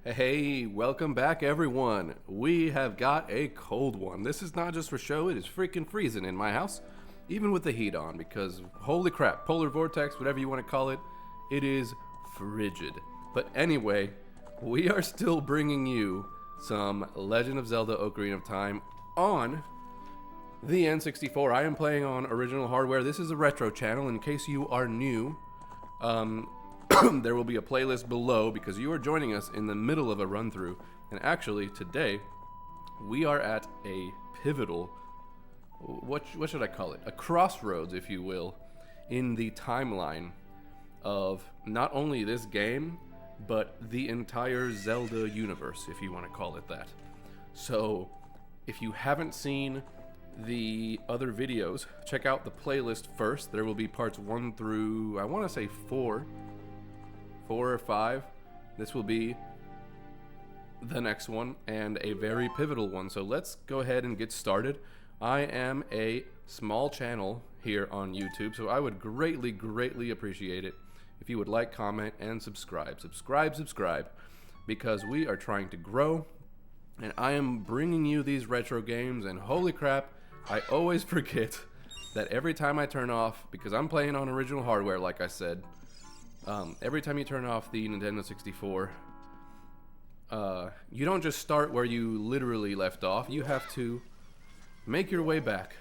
Hey, welcome back everyone. We have got a cold one. This is not just for show, it is freaking freezing in my house, even with the heat on, because holy crap, polar vortex, whatever you want to call it, it is frigid. But anyway, we are still bringing you some Legend of Zelda Ocarina of Time on the N64. I am playing on original hardware. This is a retro channel in case you are new. There will be a playlist below because you are joining us in the middle of a run through. And actually today we are at a pivotal, what should I call it? A crossroads, if you will, in the timeline of not only this game, but the entire Zelda universe, if you want to call it that. So if you haven't seen the other videos, check out the playlist first. There will be parts 1 through, I want to say 4 or 5. This will be the next one and a very pivotal one. So let's go ahead and get started. I am a small channel here on YouTube, so I would greatly appreciate it if you would like, comment, and subscribe, because we are trying to grow, and I am bringing you these retro games, and holy crap, I always forget that every time I turn off, because I'm playing on original hardware, like I said, every time you turn off the Nintendo 64, you don't just start where you literally left off. You have to make your way back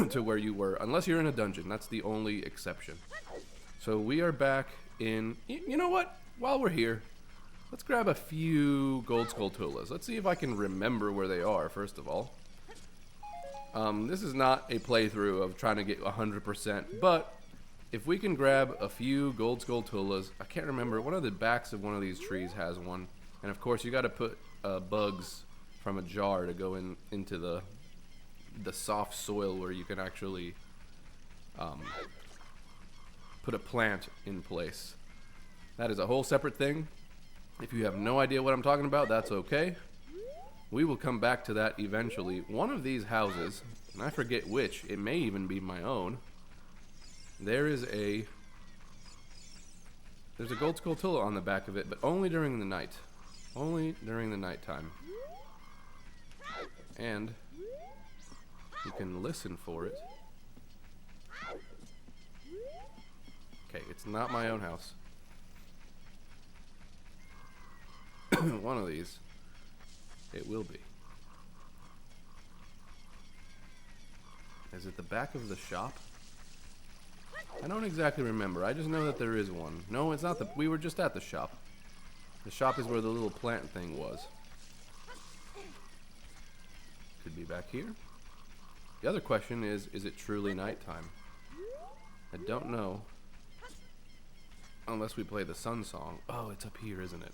to where you were, unless you're in a dungeon. That's the only exception. So we are back in, you know what? While we're here, let's grab a few Gold Skulltulas. Let's see if I can remember where they are, first of all. This is not a playthrough of trying to get 100%, but if we can grab a few Gold Skulltulas, I can't remember, one of the backs of one of these trees has one. And of course you gotta put bugs from a jar to go into the soft soil where you can actually put a plant in place. That is a whole separate thing. If you have no idea what I'm talking about, that's okay. We will come back to that eventually. One of these houses, and I forget which, it may even be my own, there's a Gold Skulltula on the back of it, but only during the night. Only during the nighttime. And you can listen for it. Okay, it's not my own house. One of these, it will be. Is it the back of the shop? I don't exactly remember. I just know that there is one. No, it's not. We were just at the shop. The shop is where the little plant thing was. Could be back here. The other question is it truly nighttime? I don't know. Unless we play the sun song. Oh, it's up here, isn't it?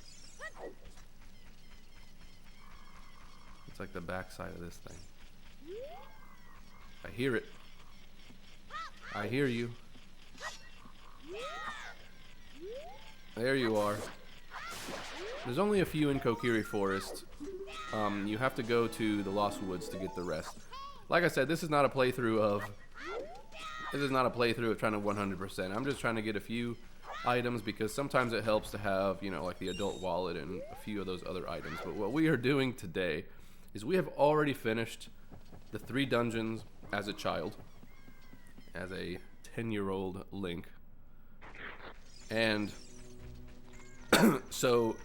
It's like the back side of this thing. I hear it. I hear you. There you are. There's only a few in Kokiri Forest. You have to go to the Lost Woods to get the rest. Like I said, this is not a playthrough of trying to 100%. I'm just trying to get a few items because sometimes it helps to have, you know, like the adult wallet and a few of those other items. But what we are doing today is we have already finished the 3 dungeons as a child, as a 10-year-old Link. And so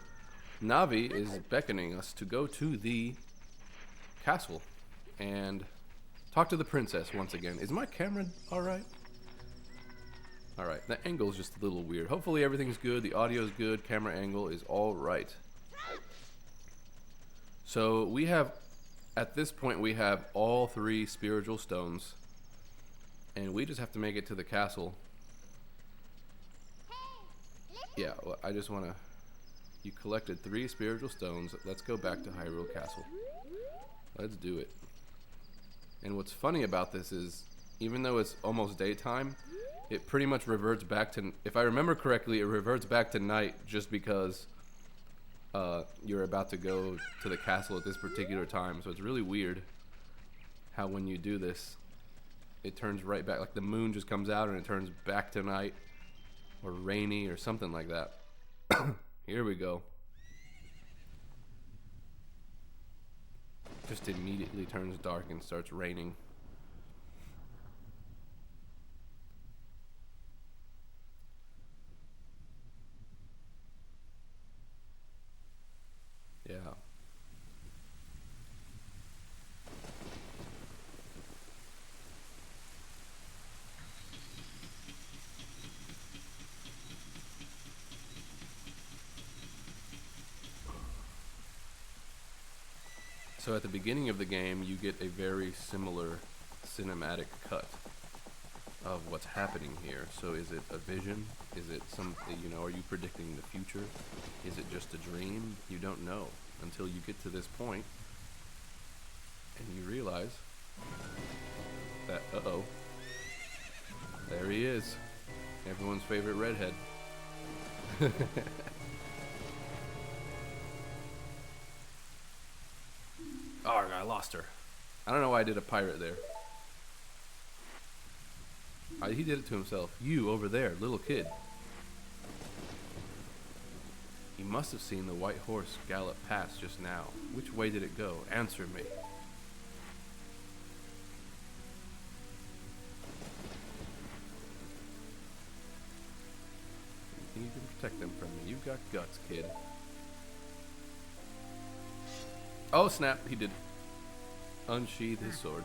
Navi is beckoning us to go to the castle and talk to the princess once again. Is my camera alright? Alright, the angle is just a little weird. Hopefully everything's good, the audio is good, camera angle is alright. So we have, at this point we have all 3 spiritual stones, and we just have to make it to the castle. Yeah, well, I just want to... You collected 3 spiritual stones. Let's go back to Hyrule Castle. Let's do it. And what's funny about this is, even though it's almost daytime, it pretty much reverts back to... If I remember correctly, it reverts back to night just because you're about to go to the castle at this particular time. So it's really weird how when you do this, it turns right back. Like the moon just comes out and it turns back to night. Or rainy or something like that. Here we go. just immediately turns dark and starts raining. Yeah. So at the beginning of the game, you get a very similar cinematic cut of what's happening here. So is it a vision? Is it some, are you predicting the future? Is it just a dream? You don't know until you get to this point and you realize that, uh-oh, there he is. Everyone's favorite redhead. Oh, I lost her. I don't know why I did a pirate there. He did it to himself. You over there, little kid. You must have seen the white horse gallop past just now. Which way did it go? Answer me. You can protect them from me. You've got guts, kid. Oh, snap. He did unsheath his sword.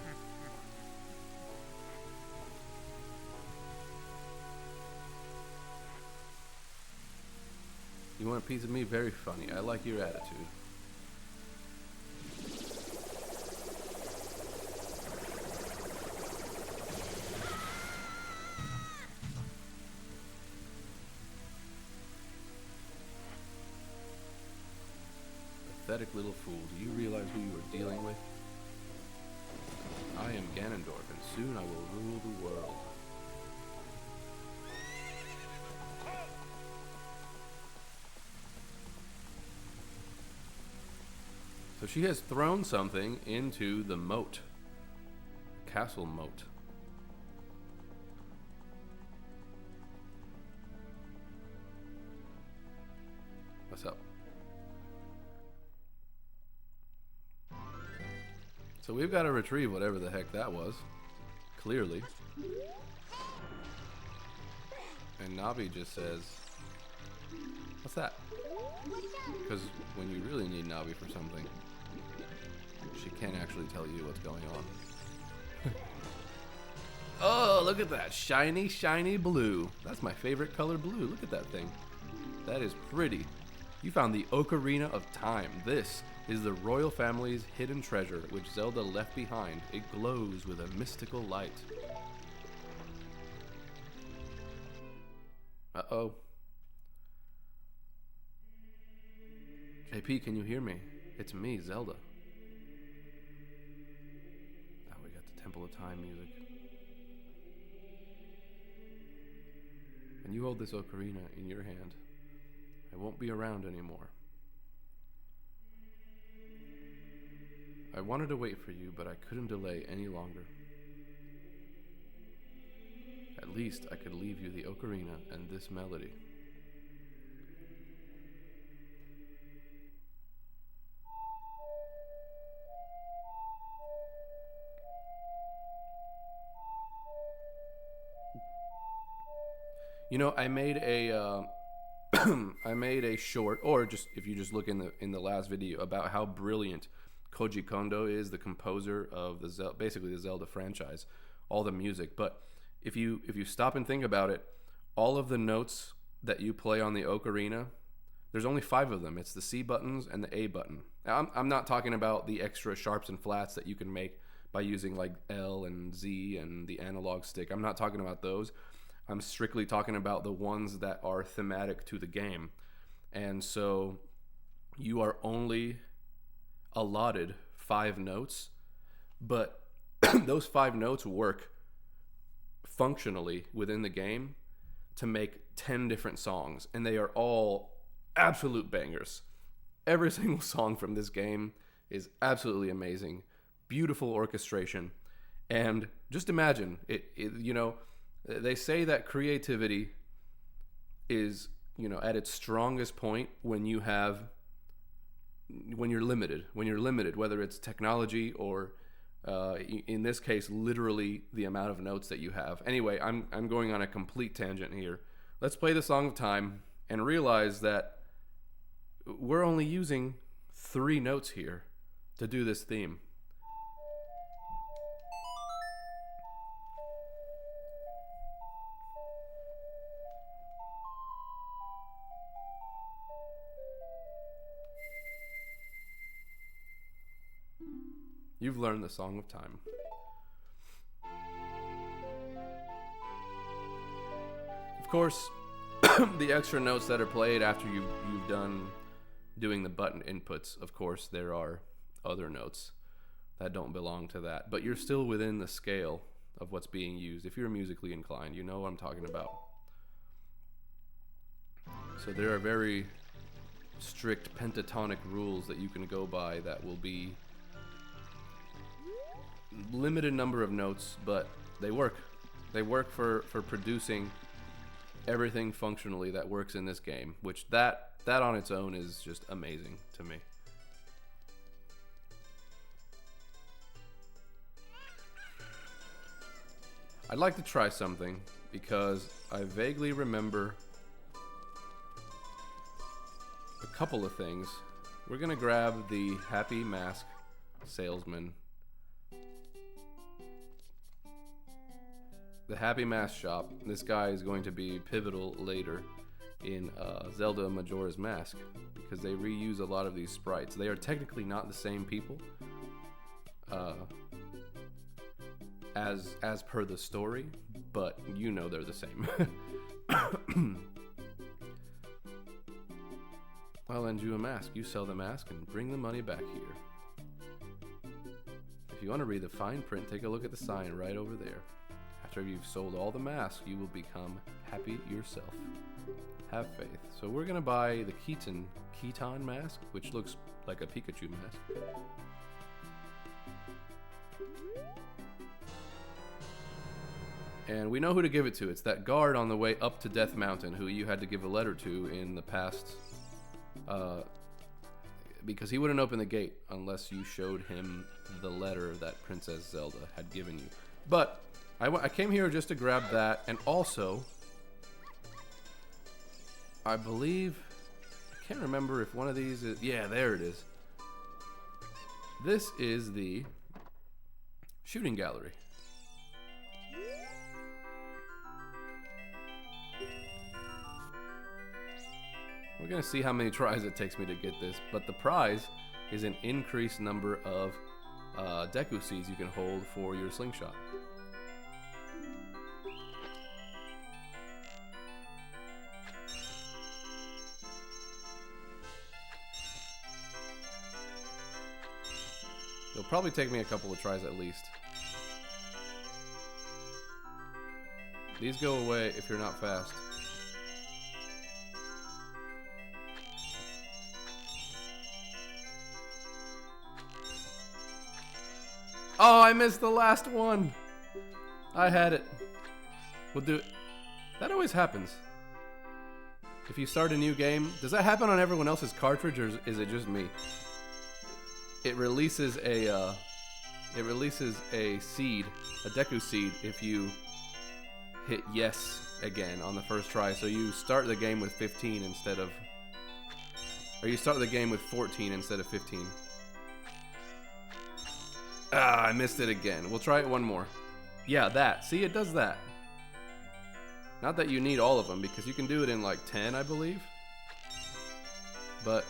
You want a piece of me? Very funny. I like your attitude. Pathetic little fool. Do you realize who you are dealing with? I am Ganondorf, and soon I will rule the world. So she has thrown something into the moat. Castle moat. What's up? So we've got to retrieve whatever the heck that was. Clearly. And Navi just says, what's that? Because when you really need Navi for something, she can't actually tell you what's going on. Oh, look at that. Shiny, shiny blue. That's my favorite color, blue. Look at that thing. That is pretty. You found the Ocarina of Time. This is the royal family's hidden treasure, which Zelda left behind. It glows with a mystical light. Uh-oh. JP, can you hear me? It's me, Zelda. Now we got the Temple of Time music. When you hold this ocarina in your hand, I won't be around anymore. I wanted to wait for you, but I couldn't delay any longer. At least I could leave you the ocarina and this melody. You know, I made a I made a short, or just if you just look in the last video, about how brilliant Koji Kondo is, the composer of the basically the Zelda franchise, all the music. But if you stop and think about it, all of the notes that you play on the ocarina, there's only 5 of them. It's the C buttons and the A button. Now, I'm not talking about the extra sharps and flats that you can make by using like L and Z and the analog stick. I'm not talking about those. I'm strictly talking about the ones that are thematic to the game. And so you are only allotted 5 notes, but those 5 notes work functionally within the game to make 10 different songs, and they are all absolute bangers. Every single song from this game is absolutely amazing. Beautiful orchestration. And just imagine it, they say that creativity is, at its strongest point when you have when you're limited, whether it's technology or in this case, literally the amount of notes that you have. Anyway, I'm going on a complete tangent here. Let's play the Song of Time and realize that we're only using 3 notes here to do this theme. You've learned the Song of Time. Of course, the extra notes that are played after you've done doing the button inputs, of course, there are other notes that don't belong to that. But you're still within the scale of what's being used. If you're musically inclined, you know what I'm talking about. So there are very strict pentatonic rules that you can go by that will be limited number of notes, but they work. They work for producing everything functionally that works in this game, which that on its own is just amazing to me. I'd like to try something because I vaguely remember a couple of things. We're gonna grab the Happy Mask Salesman. The Happy Mask Shop. This guy is going to be pivotal later in Zelda Majora's Mask because they reuse a lot of these sprites. They are technically not the same people as per the story, but you know they're the same. I'll lend you a mask. You sell the mask and bring the money back here. If you want to read the fine print, take a look at the sign right over there. After you've sold all the masks, you will become happy yourself. Have faith. So we're gonna buy the Keaton mask, which looks like a Pikachu mask. And we know who to give it to. It's that guard on the way up to Death Mountain who you had to give a letter to in the past. Because he wouldn't open the gate unless you showed him the letter that Princess Zelda had given you. But I came here just to grab that, and also, I believe, I can't remember if one of these is, yeah, there it is. This is the shooting gallery. We're gonna see how many tries it takes me to get this, but the prize is an increased number of Deku seeds you can hold for your slingshot. It'll probably take me a couple of tries at least. These go away if you're not fast. Oh, I missed the last one. I had it. We'll do it. That always happens. If you start a new game, does that happen on everyone else's cartridge, or is it just me? It releases a seed, a Deku seed, if you hit yes again on the first try. So you start the game with 15 instead of, or you start the game with 14 instead of 15. Ah, I missed it again. We'll try it one more. Yeah, that. See, it does that. Not that you need all of them, because you can do it in like 10, I believe. But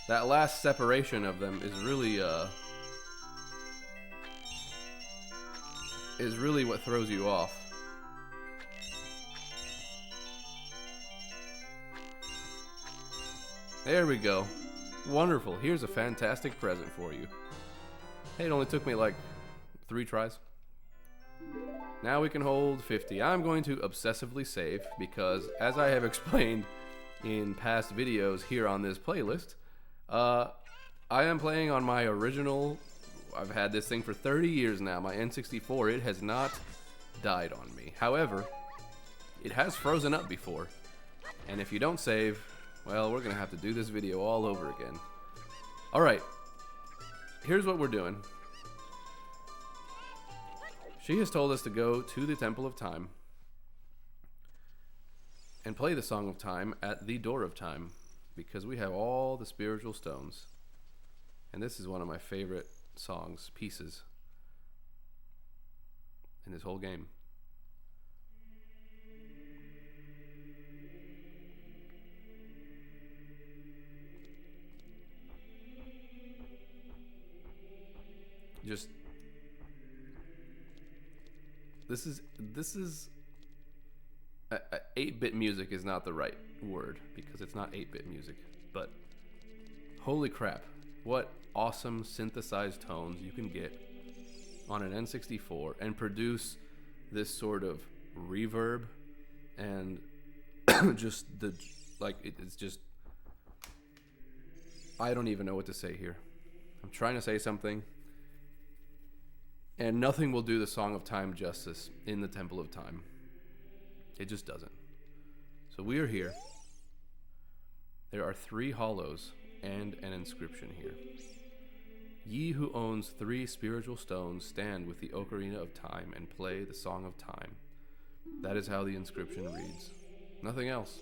that last separation of them is really what throws you off. There we go. Wonderful. Here's a fantastic present for you. Hey, it only took me like 3 tries. Now we can hold 50. I'm going to obsessively save because, as I have explained in past videos here on this playlist, I am playing on my original, I've had this thing for 30 years now, my N64. It has not died on me. However, it has frozen up before. And if you don't save, Well, we're gonna have to do this video all over again. Alright. Here's what we're doing. She has told us to go to the Temple of Time and play the Song of Time at the Door of Time, because we have all the spiritual stones. And this is one of my favorite songs, pieces, in this whole game. Just this is 8-bit music is not the right word, because it's not 8-bit music, but holy crap, what awesome synthesized tones you can get on an N64 and produce this sort of reverb and just the it's just, I don't even know what to say here. I'm trying to say something, and nothing will do the Song of Time justice in the Temple of Time. It just doesn't. So we are here. There are 3 hollows and an inscription here. Ye who owns 3 spiritual stones, stand with the Ocarina of Time and play the Song of Time. That is how the inscription reads. Nothing else.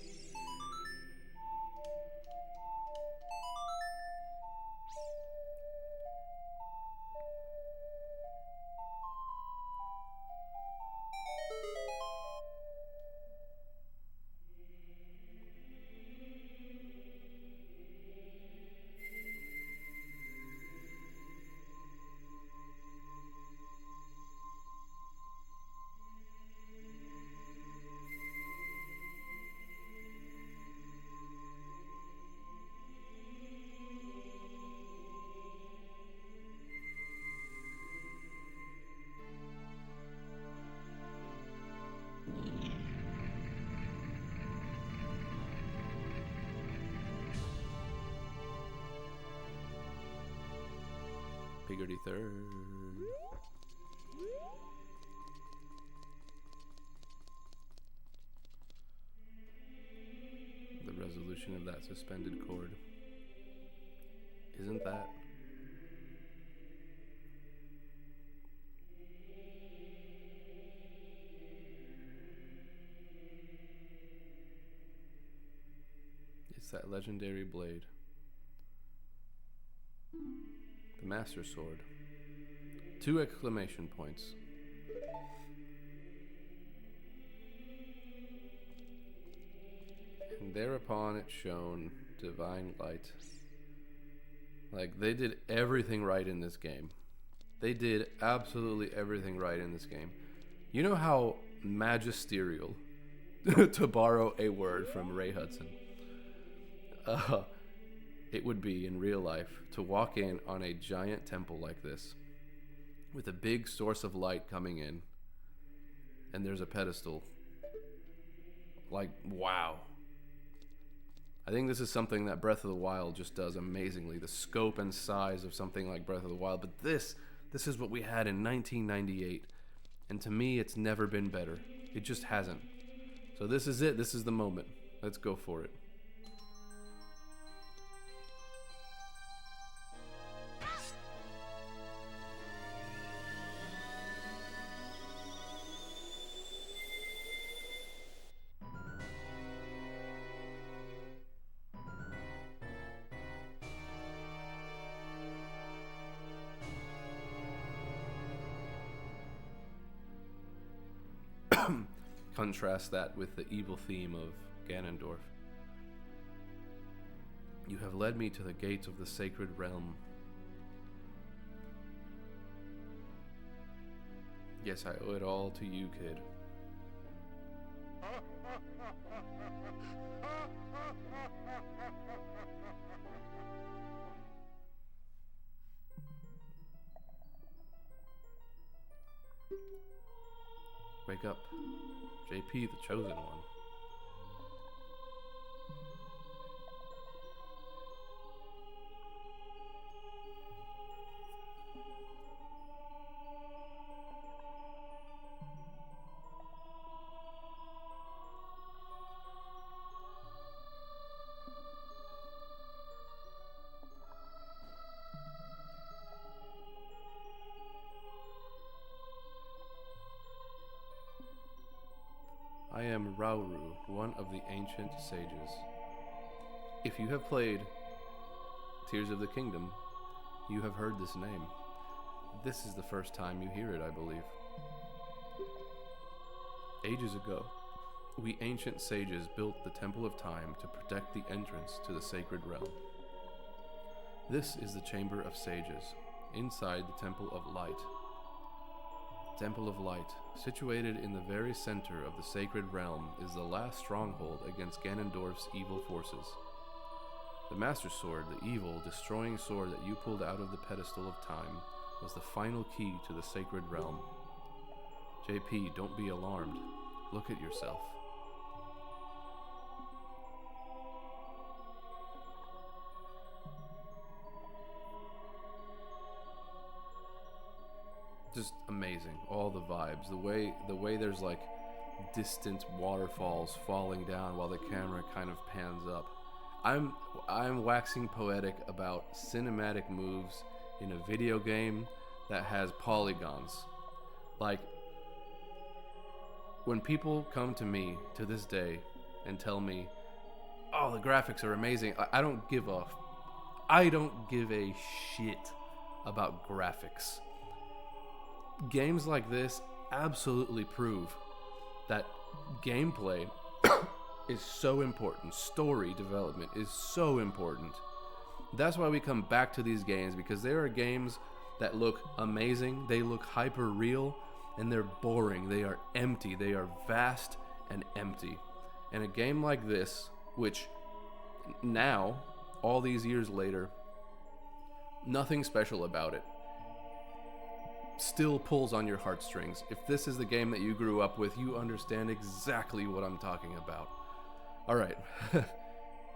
Piggerty third. The resolution of that suspended chord. Isn't that? It's that legendary blade. The Master Sword. 2 exclamation points. And thereupon it shone divine light. Like, they did everything right in this game. They did absolutely everything right in this game. You know how magisterial, to borrow a word from Ray Hudson, it would be in real life to walk in on a giant temple like this with a big source of light coming in, and there's a pedestal. Like, wow. I think this is something that Breath of the Wild just does amazingly, the scope and size of something like Breath of the Wild. But this is what we had in 1998, and to me it's never been better. It just hasn't. So this is it. This is the moment. Let's go for it. Contrast that with the evil theme of Ganondorf. You have led me to the gates of the sacred realm. Yes, I owe it all to you, kid. Wake up. JP, the chosen one. am Rauru, one of the ancient sages. If you have played Tears of the Kingdom, you have heard this name. This is the first time you hear it, I believe. Ages ago, we ancient sages built the Temple of Time to protect the entrance to the sacred realm. This is the Chamber of Sages, inside the Temple of Light. Temple of Light, situated in the very center of the sacred realm, is the last stronghold against Ganondorf's evil forces. The Master Sword, the evil, destroying sword that you pulled out of the pedestal of time, was the final key to the sacred realm. JP, don't be alarmed. Look at yourself. Just amazing, all the vibes, the way there's like distant waterfalls falling down while the camera kind of pans up. I'm waxing poetic about cinematic moves in a video game that has polygons. Like, when people come to me to this day and tell me, "Oh, the graphics are amazing," I don't give a shit about graphics. Games like this absolutely prove that gameplay is so important. Story development is so important. That's why we come back to these games, because there are games that look amazing, they look hyper real, and they're boring, they are empty, they are vast and empty. And a game like this, which now, all these years later, nothing special about it, still pulls on your heartstrings. If this is the game that you grew up with, you understand exactly what I'm talking about. Alright,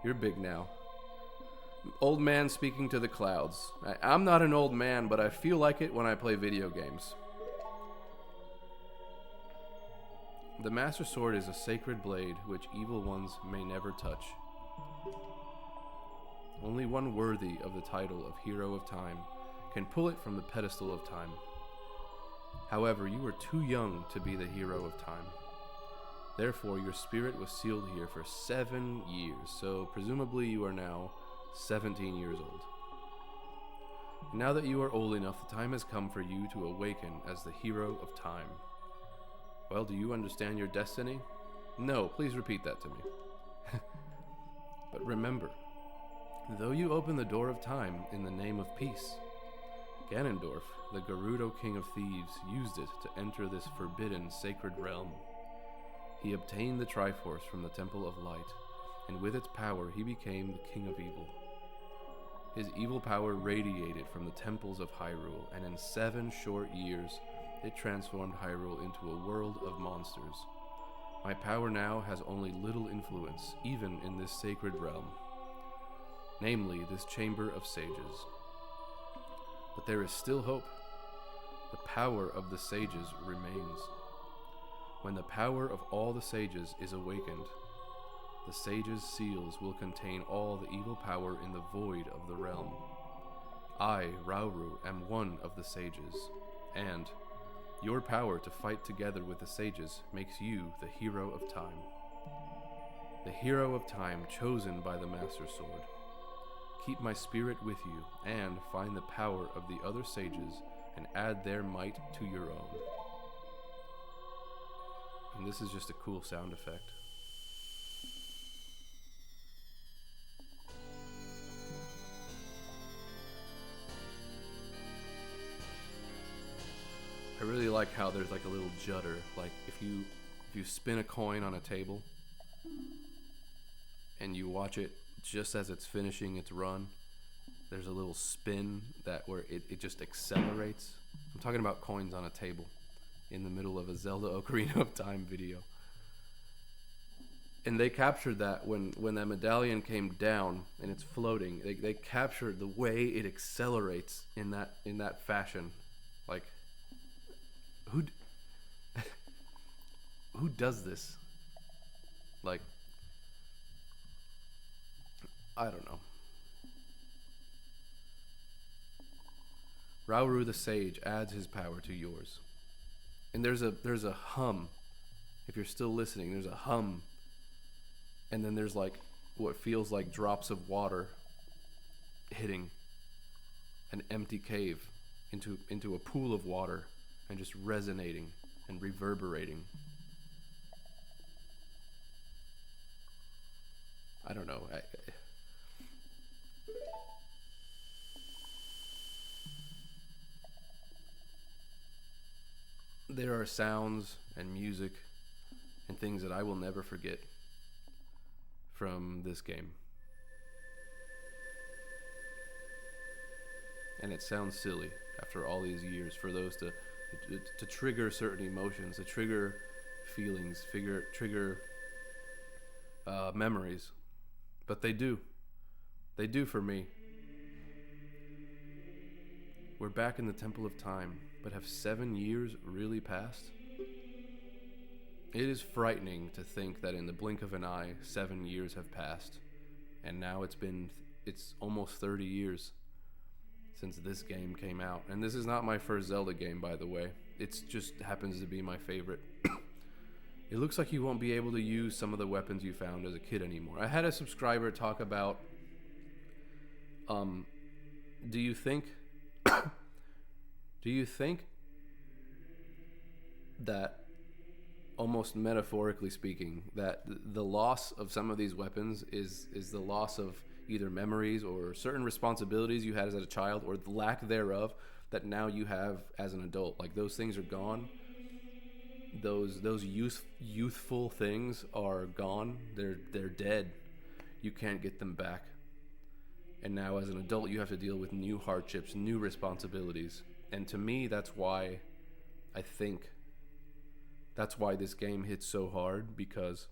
you're big now. Old man speaking to the clouds. I'm not an old man, but I feel like it when I play video games. The Master Sword is a sacred blade which evil ones may never touch. Only one worthy of the title of Hero of Time can pull it from the pedestal of time. However, you were too young to be the Hero of Time. Therefore, your spirit was sealed here for 7 years, so presumably you are now 17 years old. Now that you are old enough, the time has come for you to awaken as the Hero of Time. Well, do you understand your destiny? No, please repeat that to me. But remember, though you open the door of time in the name of peace, Ganondorf, the Gerudo King of Thieves, used it to enter this forbidden sacred realm. He obtained the Triforce from the Temple of Light, and with its power he became the King of Evil. His evil power radiated from the temples of Hyrule, and in 7 short years, it transformed Hyrule into a world of monsters. My power now has only little influence, even in this sacred realm, namely this Chamber of Sages. But there is still hope. The power of the sages remains. When the power of all the sages is awakened, the sages' seals will contain all the evil power in the void of the realm. I, Rauru, am one of the sages, and your power to fight together with the sages makes you the Hero of Time. The Hero of Time chosen by the Master Sword. Keep my spirit with you, and find the power of the other sages, and add their might to your own. And this is just a cool sound effect. I really like how there's like a little judder, like if you spin a coin on a table and you watch it just as it's finishing its run, there's a little spin that where it just accelerates. I'm talking about coins on a table in the middle of a Zelda Ocarina of Time video. And they captured that when that medallion came down and it's floating. They captured the way it accelerates in that fashion. Like, who does this? Like, I don't know. Rauru the Sage adds his power to yours. And there's a hum if you're still listening, there's a hum, and then there's like what feels like drops of water hitting an empty cave into a pool of water and just resonating and reverberating. I don't know. There are sounds and music and things that I will never forget from this game. And it sounds silly after all these years for those to trigger certain emotions, to trigger feelings, trigger memories. But they do. They do for me. We're back in the Temple of Time, but have 7 years really passed? It is frightening to think that in the blink of an eye, 7 years have passed. And now it's almost 30 years since this game came out. And this is not my first Zelda game, by the way. It just happens to be my favorite. It looks like you won't be able to use some of the weapons you found as a kid anymore. I had a subscriber talk about, do you think that, almost metaphorically speaking, that the loss of some of these weapons is the loss of either memories or certain responsibilities you had as a child, or the lack thereof that now you have as an adult? Like, those things are gone. Those youthful things are gone. They're dead. You can't get them back. And now as an adult, you have to deal with new hardships, new responsibilities. And to me, that's why this game hits so hard, because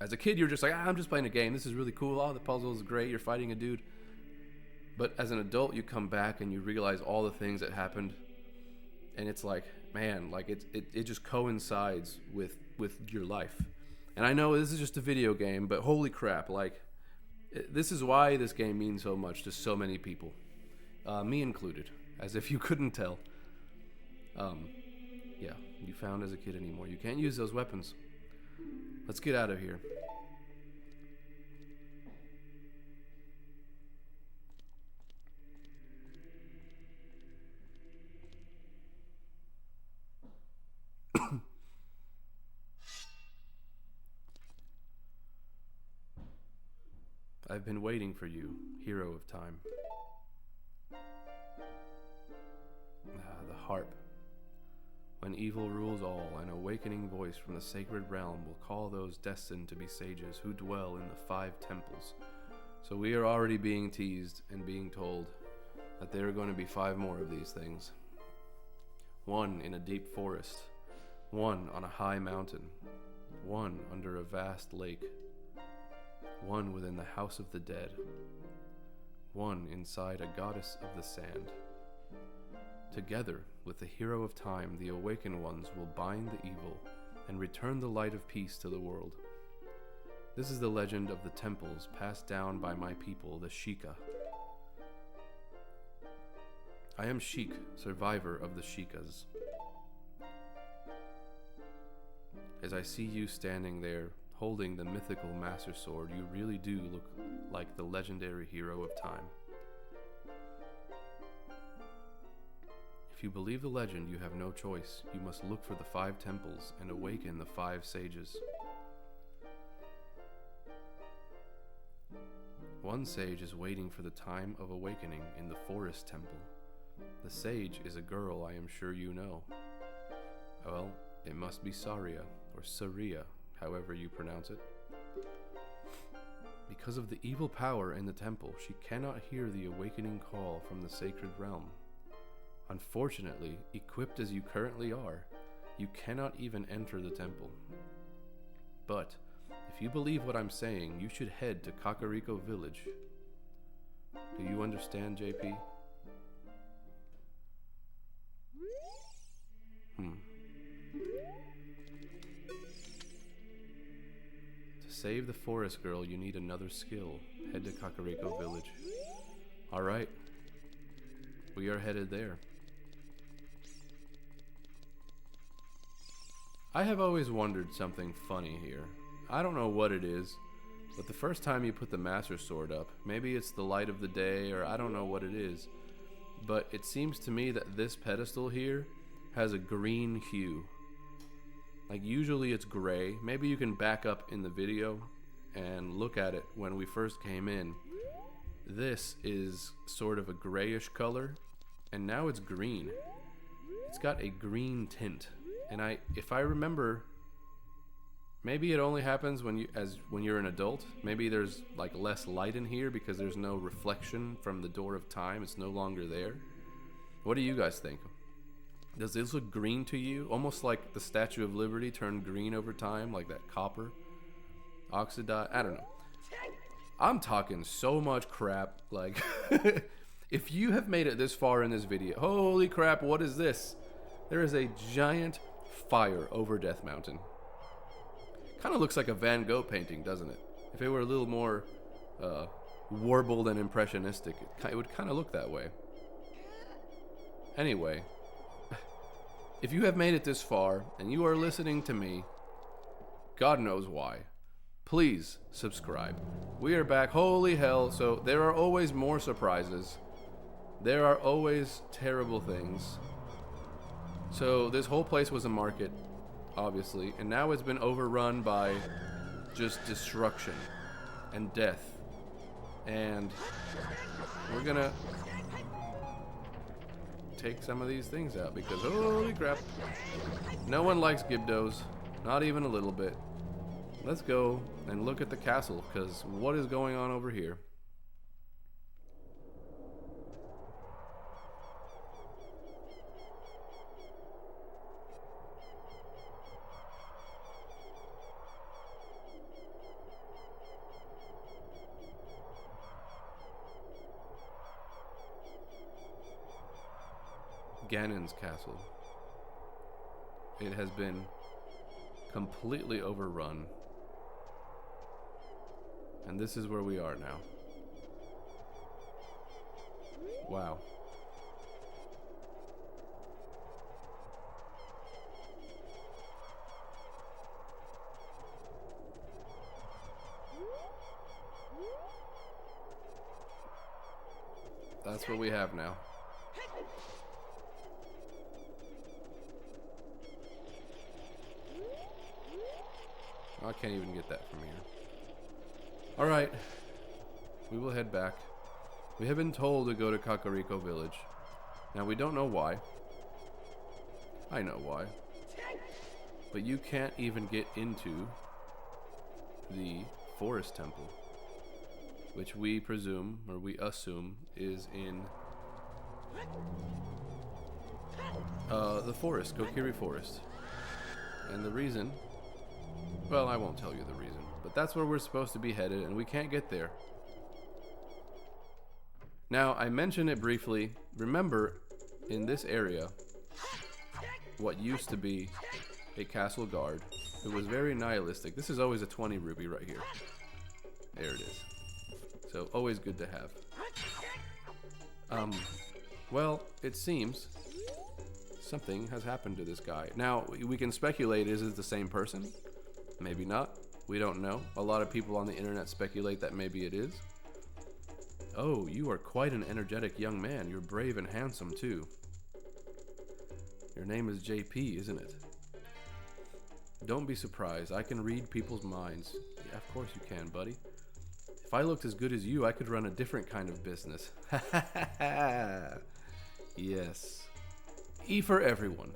as a kid, you're just like, I'm just playing a game. This is really cool. Oh, the puzzle is great. You're fighting a dude. But as an adult, you come back and you realize all the things that happened. And it's like, man, like it just coincides with your life. And I know this is just a video game, but holy crap, like, this is why this game means so much to so many people. Me included, as if you couldn't tell. Yeah, you found as a kid anymore. You can't use those weapons. Let's get out of here. I've been waiting for you, hero of time. The harp. When evil rules all, an awakening voice from the sacred realm will call those destined to be sages who dwell in the 5 temples. So we are already being teased and being told that there are going to be 5 more of these things. 1 in a deep forest, 1 on a high mountain, 1 under a vast lake, 1 within the house of the dead, 1 inside a goddess of the sand. Together with the hero of time, the awakened ones will bind the evil and return the light of peace to the world. This is the legend of the temples passed down by my people, the Sheikah. I am Sheik, survivor of the Sheikahs. As I see you standing there, holding the mythical Master Sword, you really do look like the legendary hero of time. If you believe the legend, you have no choice. You must look for the 5 temples and awaken the 5 sages. 1 sage is waiting for the time of awakening in the forest temple. The sage is a girl I am sure you know. Well, it must be Saria, or Saria, however you pronounce it. Because of the evil power in the temple, she cannot hear the awakening call from the sacred realm. Unfortunately, equipped as you currently are, you cannot even enter the temple. But, if you believe what I'm saying, you should head to Kakariko Village. Do you understand, JP? To save the forest girl, you need another skill. Head to Kakariko Village. Alright. We are headed there. I have always wondered something funny here. I don't know what it is, but the first time you put the Master Sword up, maybe it's the light of the day, or I don't know what it is, but it seems to me that this pedestal here has a green hue. Like, usually it's gray. Maybe you can back up in the video and look at it when we first came in. This is sort of a grayish color, and now it's green. It's got a green tint. And if I remember, maybe it only happens when you're an adult. Maybe there's like less light in here because there's no reflection from the door of time. It's no longer there. What do you guys think? Does this look green to you? Almost like the Statue of Liberty turned green over time, like that copper oxidized. I don't know. I'm talking so much crap. Like, if you have made it this far in this video, holy crap, what is this? There is a giant fire over Death Mountain. Kind of looks like a Van Gogh painting, doesn't it? If it were a little more warbled and impressionistic, it would kind of look that way. Anyway, if you have made it this far and you are listening to me, God knows why, please subscribe. We are back. Holy hell. So there are always more surprises. There are always terrible things. So this whole place was a market, obviously, and now it's been overrun by just destruction and death. And we're gonna take some of these things out because holy crap, no one likes Gibdos, not even a little bit. Let's go and look at the castle, because what is going on over here? Ganon's castle. It has been completely overrun. And this is where we are now. Wow. That's what we have now. I can't even get that from here. Alright, we will head back. We have been told to go to Kakariko Village. Now, we don't know why. I know why. But you can't even get into the Forest Temple, which we presume, or we assume, is in the forest, Kokiri Forest. And the reason, well, I won't tell you the reason, but that's where we're supposed to be headed, and we can't get there. Now, I mentioned it briefly. Remember, in this area, what used to be a castle guard, who was very nihilistic. This is always a 20 rupee right here. There it is. So, always good to have. Well, it seems something has happened to this guy. Now, we can speculate, is it the same person? Maybe not. We don't know. A lot of people on the internet speculate that maybe it is. Oh, you are quite an energetic young man. You're brave and handsome, too. Your name is JP, isn't it? Don't be surprised. I can read people's minds. Yeah, of course you can, buddy. If I looked as good as you, I could run a different kind of business. Ha ha ha ha. Yes. E for everyone.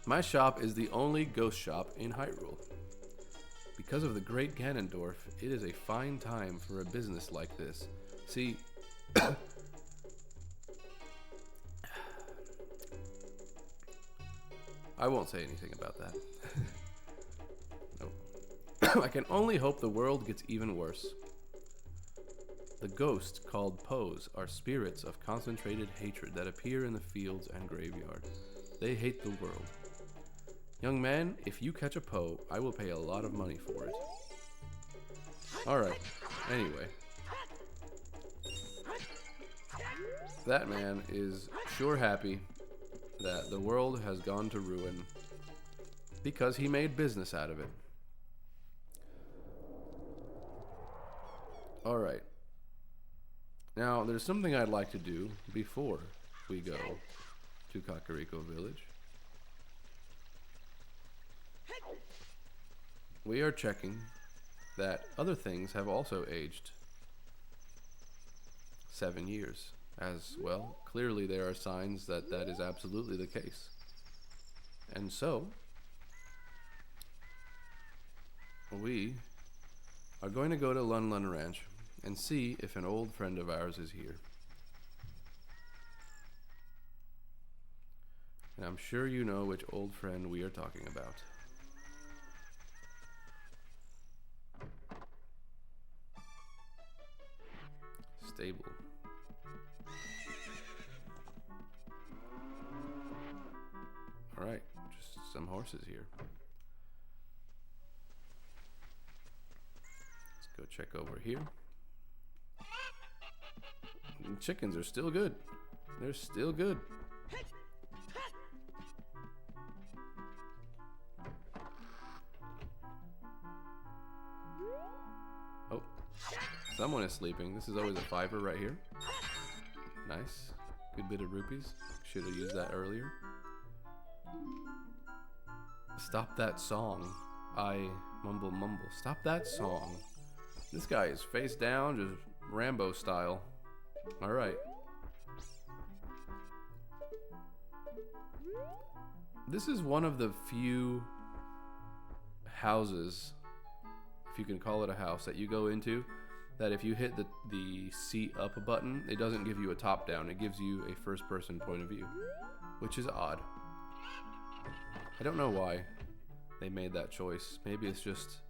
My shop is the only ghost shop in Hyrule. Because of the great Ganondorf, it is a fine time for a business like this. See, I won't say anything about that. Nope. I can only hope the world gets even worse. The ghosts called Poes are spirits of concentrated hatred that appear in the fields and graveyard. They hate the world. Young man, if you catch a Poe, I will pay a lot of money for it. Alright, anyway. That man is sure happy that the world has gone to ruin because he made business out of it. Alright. Now, there's something I'd like to do before we go to Kakariko Village. We are checking that other things have also aged 7 years. As well, clearly there are signs that that is absolutely the case. And so, we are going to go to Lun Lun Ranch and see if an old friend of ours is here. And I'm sure you know which old friend we are talking about. Stable. Alright, just some horses here. Let's go check over here. The chickens are still good. They're still good. Oh, someone is sleeping. This is always a $5 right here. Nice. Good bit of rupees. Should have used that earlier. Stop that song. I mumble. Stop that song. This guy is face down, just Rambo style. Alright. This is one of the few houses, if you can call it a house, that you go into that if you hit the seat up button, it doesn't give you a top down. It gives you a first person point of view, which is odd. I don't know why they made that choice. Maybe it's just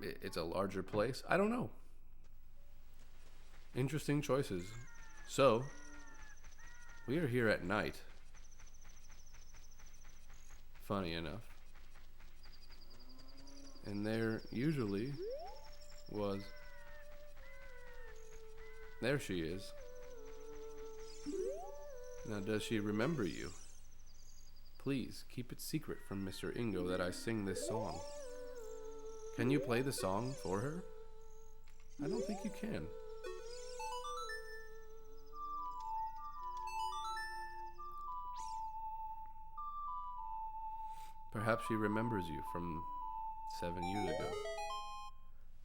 it's a larger place. I don't know. Interesting choices. So, we are here at night. Funny enough. And there usually was... There she is. Now, does she remember you? Please, keep it secret from Mr. Ingo that I sing this song. Can you play the song for her? I don't think you can. Perhaps she remembers you from 7 years ago.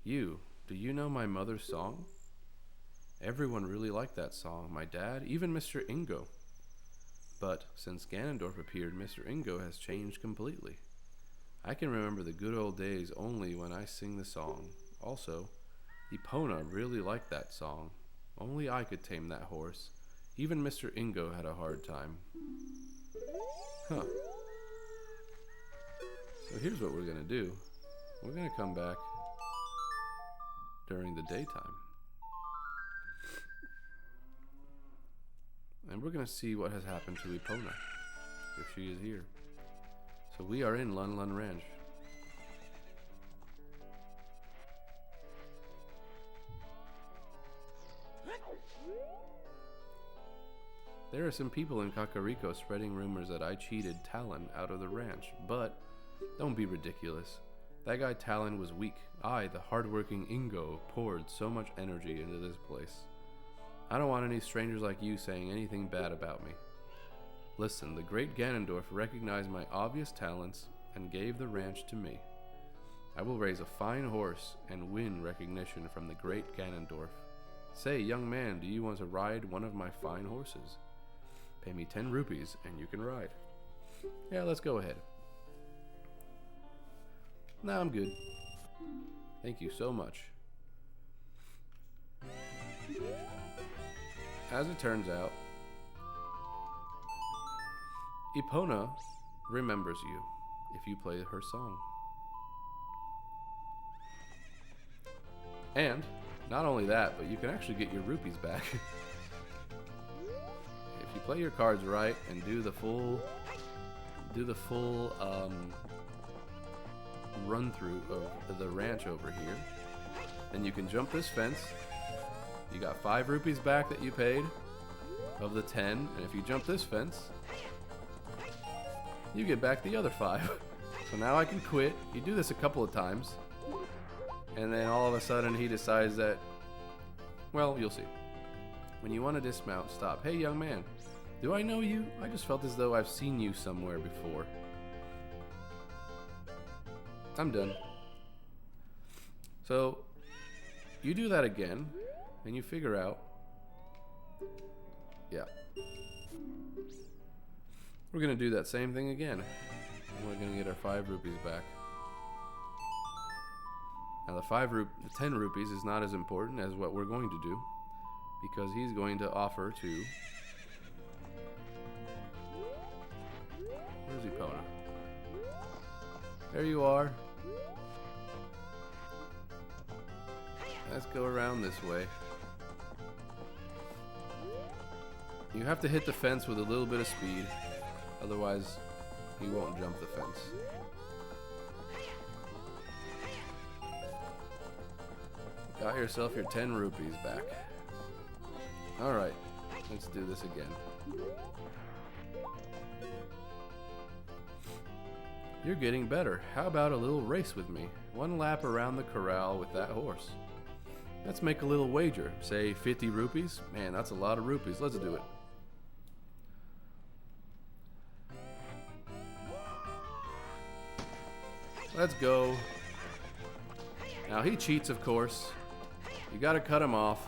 Do you know my mother's song? Everyone really liked that song. My dad, even Mr. Ingo. But since Ganondorf appeared, Mr. Ingo has changed completely. I can remember the good old days only when I sing the song. Also, Epona really liked that song. Only I could tame that horse. Even Mr. Ingo had a hard time. Huh. So here's what we're going to do. We're going to come back during the daytime. And we're going to see what has happened to Epona, if she is here. So we are in Lun Lun Ranch. There are some people in Kakariko spreading rumors that I cheated Talon out of the ranch, but don't be ridiculous. That guy Talon was weak. I, the hardworking Ingo, poured so much energy into this place. I don't want any strangers like you saying anything bad about me. Listen, the great Ganondorf recognized my obvious talents and gave the ranch to me. I will raise a fine horse and win recognition from the great Ganondorf. Say, young man, do you want to ride one of my fine horses? Pay me 10 rupees and you can ride. Yeah, let's go ahead. Nah, I'm good. Thank you so much. As it turns out, Epona remembers you if you play her song. And not only that, but you can actually get your rupees back. If you play your cards right and do the full run through of the ranch over here, then you can jump this fence. You got 5 rupees back that you paid of the 10, and if you jump this fence, you get back the other 5. So now I can quit. You do this a couple of times, and then all of a sudden he decides that, well, you'll see. When you want to dismount, stop. Hey, young man, do I know you? I just felt as though I've seen you somewhere before. I'm done. So you do that again, and you figure out, yeah, we're gonna do that same thing again. We're gonna get our 5 rupees back. Now the 10 rupees is not as important as what we're going to do, because he's going to offer to, where's Epona? There you are. Let's go around this way. You have to hit the fence with a little bit of speed, otherwise you won't jump the fence. Got yourself your 10 rupees back. Alright, let's do this again. You're getting better. How about a little race with me? 1 lap around the corral with that horse. Let's make a little wager. Say 50 rupees? Man, that's a lot of rupees. Let's do it. Let's go. Now he cheats, of course. You gotta cut him off.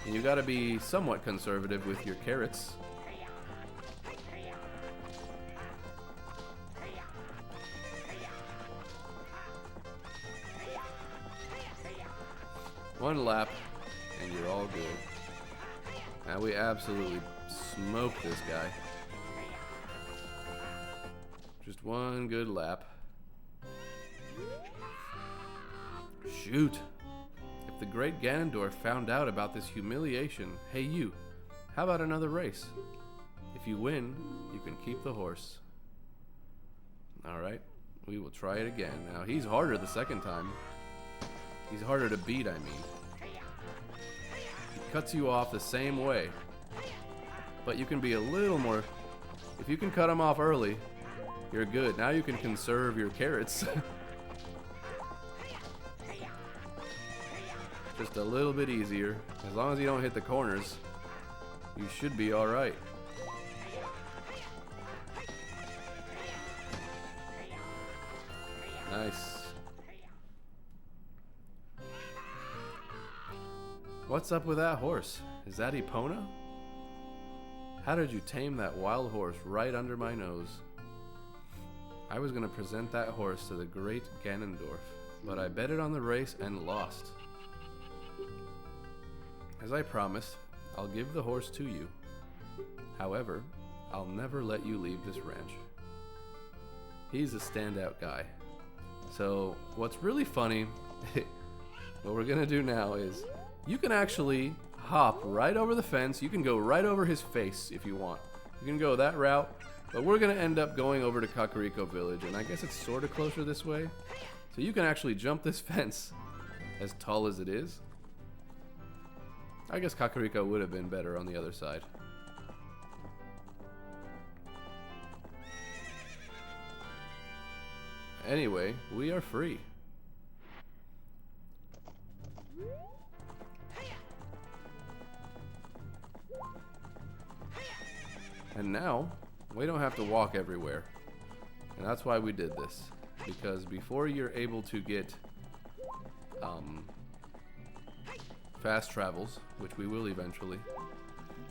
And you gotta be somewhat conservative with your carrots. One lap, and you're all good. Now we absolutely smoked this guy. Just one good lap. Shoot! If the great Ganondorf found out about this humiliation, hey you, how about another race? If you win, you can keep the horse. Alright, we will try it again. Now he's harder the second time. He's harder to beat, I mean. He cuts you off the same way. But you can be a little more... If you can cut him off early, you're good. Now you can conserve your carrots. Just a little bit easier. As long as you don't hit the corners, you should be alright. Nice. What's up with that horse? Is that Epona? How did you tame that wild horse right under my nose? I was gonna present that horse to the great Ganondorf, but I betted on the race and lost. As I promised, I'll give the horse to you. However, I'll never let you leave this ranch. He's a standout guy. So, what's really funny, what we're gonna do now is, you can actually hop right over the fence. You can go right over his face if you want. You can go that route, but we're gonna end up going over to Kakariko Village, and I guess it's sort of closer this way. So you can actually jump this fence as tall as it is. I guess Kakariko would have been better on the other side. Anyway, we are free. And now, we don't have to walk everywhere. And that's why we did this. Because before you're able to get fast travels, which we will eventually,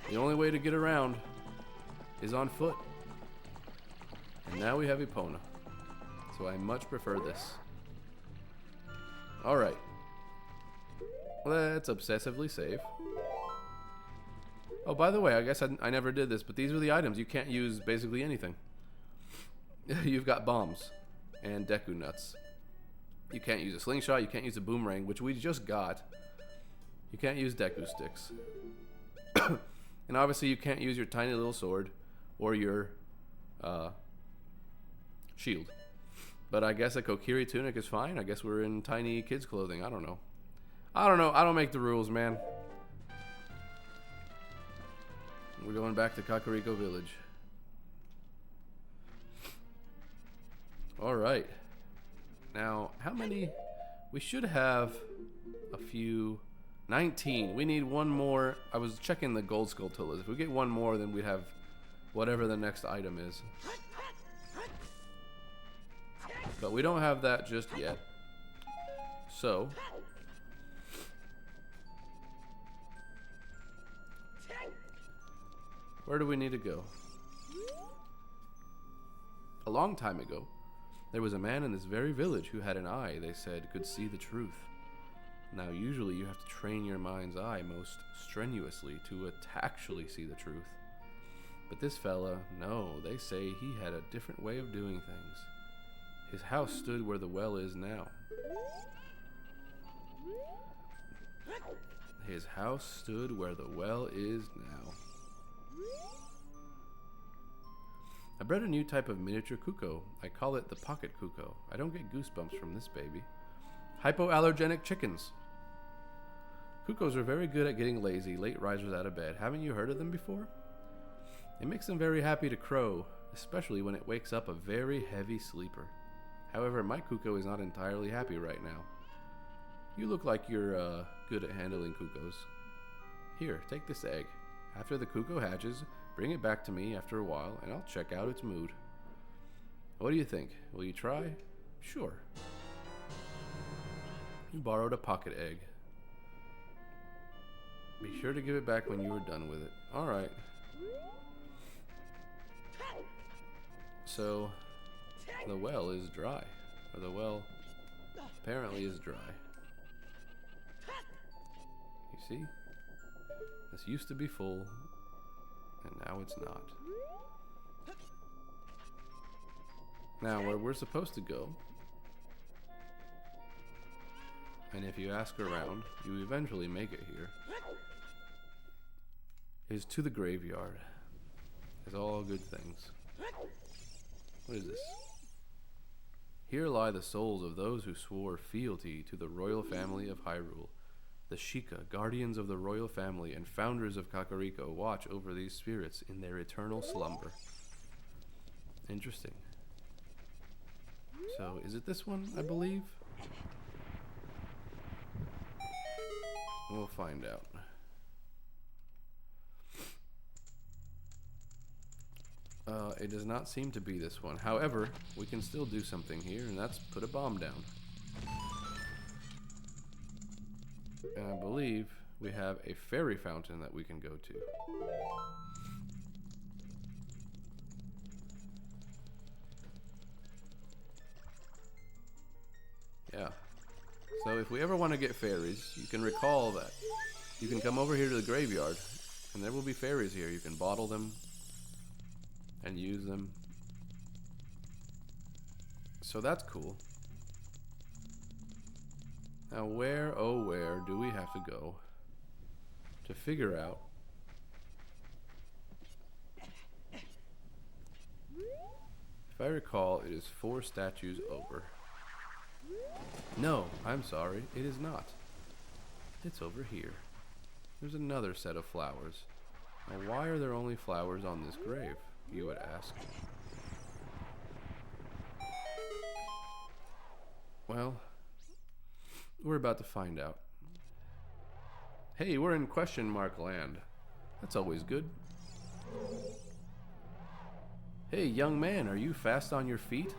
the only way to get around is on foot. And now we have Epona. So I much prefer this. Alright. Let's obsessively save. Oh, by the way, I guess I never did this, but these are the items. You can't use basically anything. You've got bombs and Deku nuts. You can't use a slingshot, you can't use a boomerang, which we just got. You can't use Deku sticks. And obviously you can't use your tiny little sword or your shield. But I guess a Kokiri tunic is fine. I guess we're in tiny kids clothing. I don't know. I don't make the rules, man. We're going back to Kakariko Village. Alright. Now, how many? We should have a few. 19. We need one more. I was checking the gold skull If we get one more, then we'd have whatever the next item is. But we don't have that just yet. So, where do we need to go? A long time ago, there was a man in this very village who had an eye, they said, could see the truth. Now, usually you have to train your mind's eye most strenuously to actually see the truth. But this fella, no, they say he had a different way of doing things. His house stood where the well is now. His house stood where the well is now. I bred a new type of miniature cuckoo. I call it the pocket cuckoo. I don't get goosebumps from this baby. Hypoallergenic chickens. Cuckoos are very good at getting lazy, late risers out of bed. Haven't you heard of them before? It makes them very happy to crow, especially when it wakes up a very heavy sleeper. However, my cuckoo is not entirely happy right now. You look like you're good at handling cuckoos. Here, take this egg. After the cuckoo hatches, bring it back to me after a while, and I'll check out its mood. What do you think? Will you try? Sure. You borrowed a pocket egg. Be sure to give it back when you are done with it. Alright. So, the well is dry. Or the well apparently is dry. You see? This used to be full, and now it's not. Now, where we're supposed to go, and if you ask around, you eventually make it here, is to the graveyard. It's all good things. What is this? Here lie the souls of those who swore fealty to the royal family of Hyrule. The Sheikah, guardians of the royal family and founders of Kakariko, watch over these spirits in their eternal slumber. Interesting. So, is it this one, I believe? We'll find out. It does not seem to be this one. However, we can still do something here, and that's put a bomb down. And I believe we have a fairy fountain that we can go to. Yeah. So if we ever want to get fairies, you can recall that. You can come over here to the graveyard, and there will be fairies here. You can bottle them and use them. So that's cool. Now where, oh where, do we have to go to figure out if I recall, it is 4 statues over. No, I'm sorry, it is not. It's over here. There's another set of flowers. Now why are there only flowers on this grave, you would ask? Well, we're about to find out. Hey, we're in question mark land. That's always good. Hey, young man, are you fast on your feet?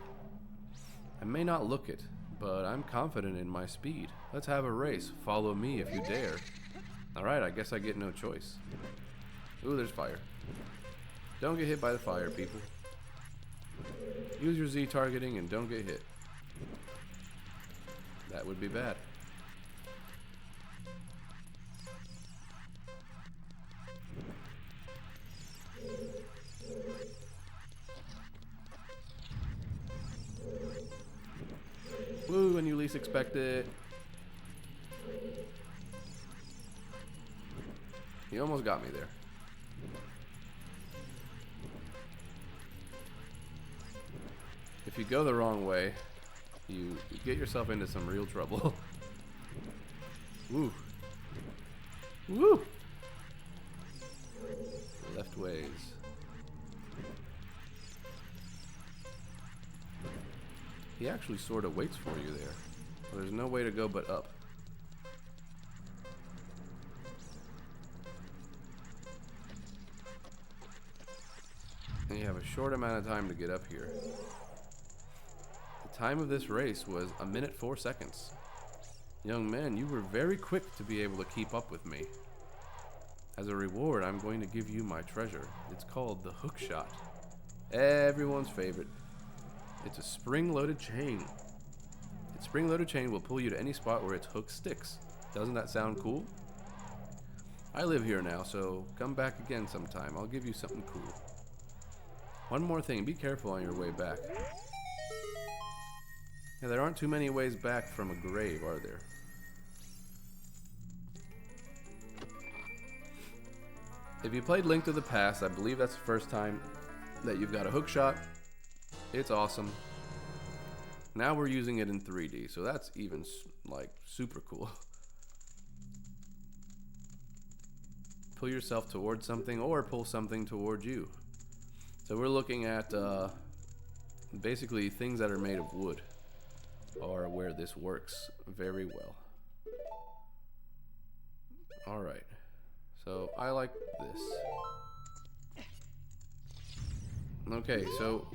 I may not look it, but I'm confident in my speed. Let's have a race. Follow me if you dare. Alright, I guess I get no choice. Ooh, there's fire. Don't get hit by the fire, people. Use your Z targeting and don't get hit. That would be bad. Woo, when you least expect it. You almost got me there. If you go the wrong way, you get yourself into some real trouble. Woo. Woo! Left ways. actually sort of waits for you there. So there's no way to go but up. And you have a short amount of time to get up here. The time of this race was 1 minute 4 seconds. Young man, you were very quick to be able to keep up with me. As a reward, I'm going to give you my treasure. It's called the hook shot. Everyone's favorite. It's a spring-loaded chain. Its spring-loaded chain will pull you to any spot where its hook sticks. Doesn't that sound cool? I live here now, so come back again sometime. I'll give you something cool. One more thing, be careful on your way back. Yeah, there aren't too many ways back from a grave, are there? If you played Link to the Past, I believe that's the first time that you've got a hook shot. It's awesome. Now we're using it in 3D, so that's even like super cool. Pull yourself towards something or pull something towards you. So we're looking at basically things that are made of wood are where this works very well. Alright, so I like this. Okay, so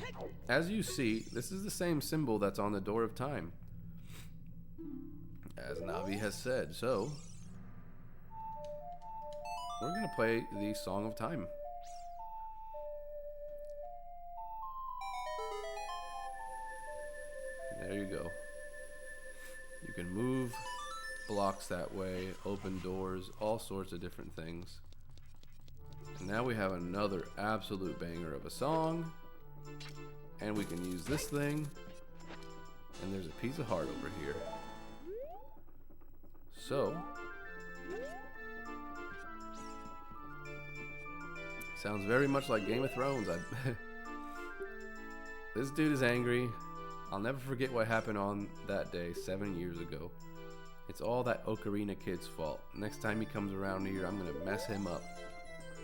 as you see, this is the same symbol that's on the door of time, as Navi has said. So we're gonna play the Song of Time. There you go. You can move blocks that way, open doors, all sorts of different things. And now we have another absolute banger of a song. And we can use this thing. And there's a piece of heart over here. So, sounds very much like Game of Thrones. This dude is angry. I'll never forget what happened on that day 7 years ago. It's all that Ocarina kid's fault. Next time he comes around here, I'm gonna mess him up.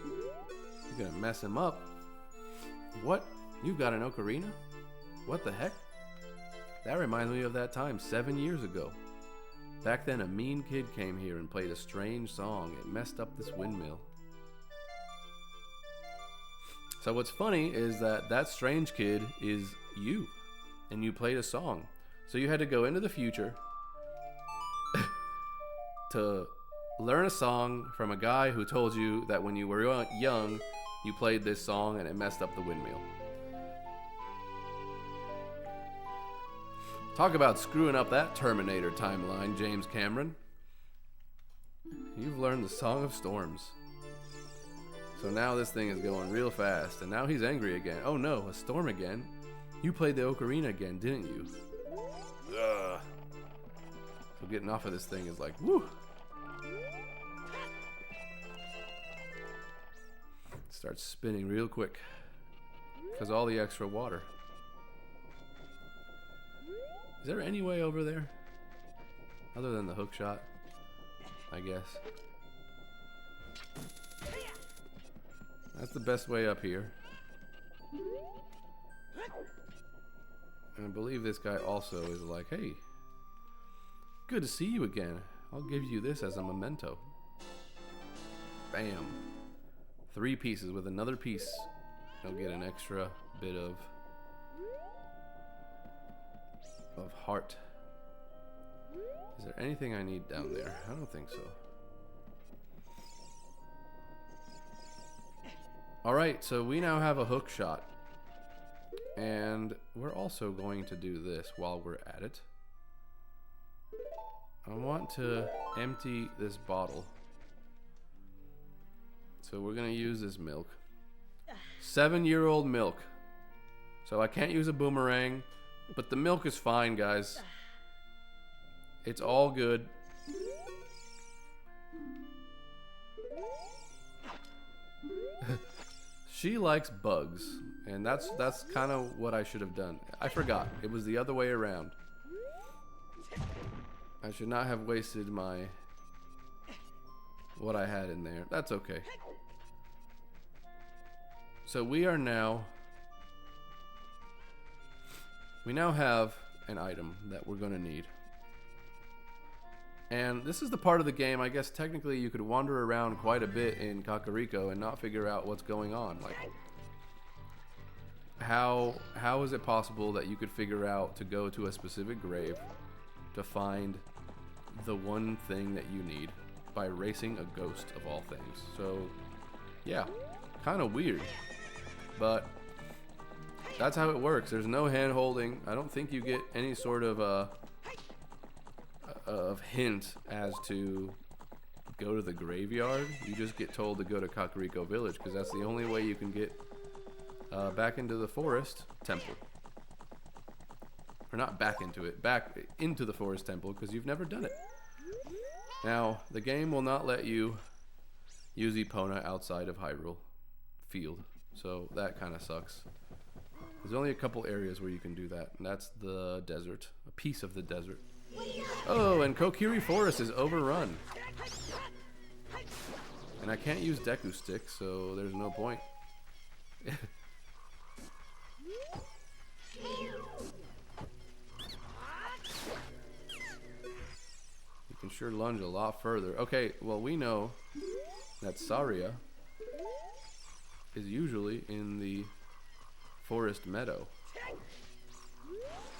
You're gonna mess him up? What? You've got an ocarina? What the heck? That reminds me of that time 7 years ago. Back then a mean kid came here and played a strange song. It messed up this windmill. So what's funny is that that strange kid is you. And you played a song. So you had to go into the future to learn a song from a guy who told you that when you were young, you played this song and it messed up the windmill. Talk about screwing up that Terminator timeline, James Cameron. You've learned the Song of Storms. So now this thing is going real fast, and now he's angry again. Oh no, a storm again? You played the ocarina again, didn't you? Ugh. So getting off of this thing is like, woo! Starts spinning real quick because all the extra water. Is there any way over there other than the hook shot? I guess that's the best way up here. And I believe this guy also is like, hey, good to see you again. I'll give you this as a memento. Bam. 3 pieces. With another piece, you'll get an extra bit of heart. Is there anything I need down there? I don't think so. Alright, so we now have a hook shot. And we're also going to do this while we're at it. I want to empty this bottle. So we're going to use this milk. 7-year-old milk. So I can't use a boomerang, but the milk is fine, guys. It's all good. She likes bugs, and that's kind of what I should have done. I forgot. It was the other way around. I should not have wasted what I had in there. That's okay. So we now have an item that we're gonna need. And this is the part of the game, I guess technically you could wander around quite a bit in Kakariko and not figure out what's going on. Like, how is it possible that you could figure out to go to a specific grave to find the one thing that you need by racing a ghost of all things? So yeah, kind of weird, but that's how it works. There's no hand holding. I don't think you get any sort of hint as to go to the graveyard. You just get told to go to Kakariko Village because that's the only way you can get back into the forest temple. Or not back into it, back into the forest temple because you've never done it. Now, the game will not let you use Epona outside of Hyrule Field, so that kind of sucks. There's only a couple areas where you can do that, and that's the desert, a piece of the desert. Oh, and Kokiri Forest is overrun. And I can't use Deku Stick, so there's no point. You can sure lunge a lot further. Okay, well we know that Saria is usually in the forest meadow.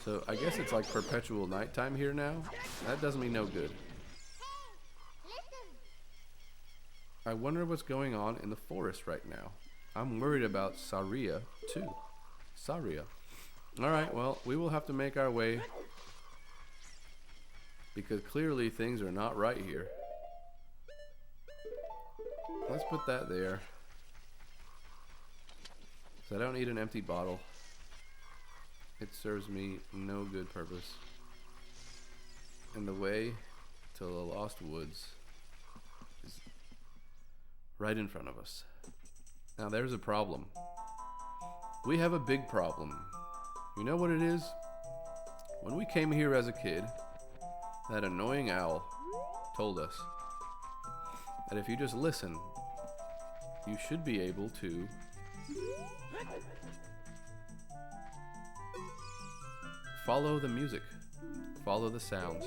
So I guess it's like perpetual nighttime here now. That does me no good. I wonder what's going on in the forest right now. I'm worried about Saria too. Saria. Alright, well, we will have to make our way because clearly things are not right here. Let's put that there. So I don't need an empty bottle. It serves me no good purpose. And the way to the Lost Woods is right in front of us. Now there's a problem. We have a big problem. You know what it is? When we came here as a kid, that annoying owl told us that if you just listen, you should be able to follow the music, follow the sounds.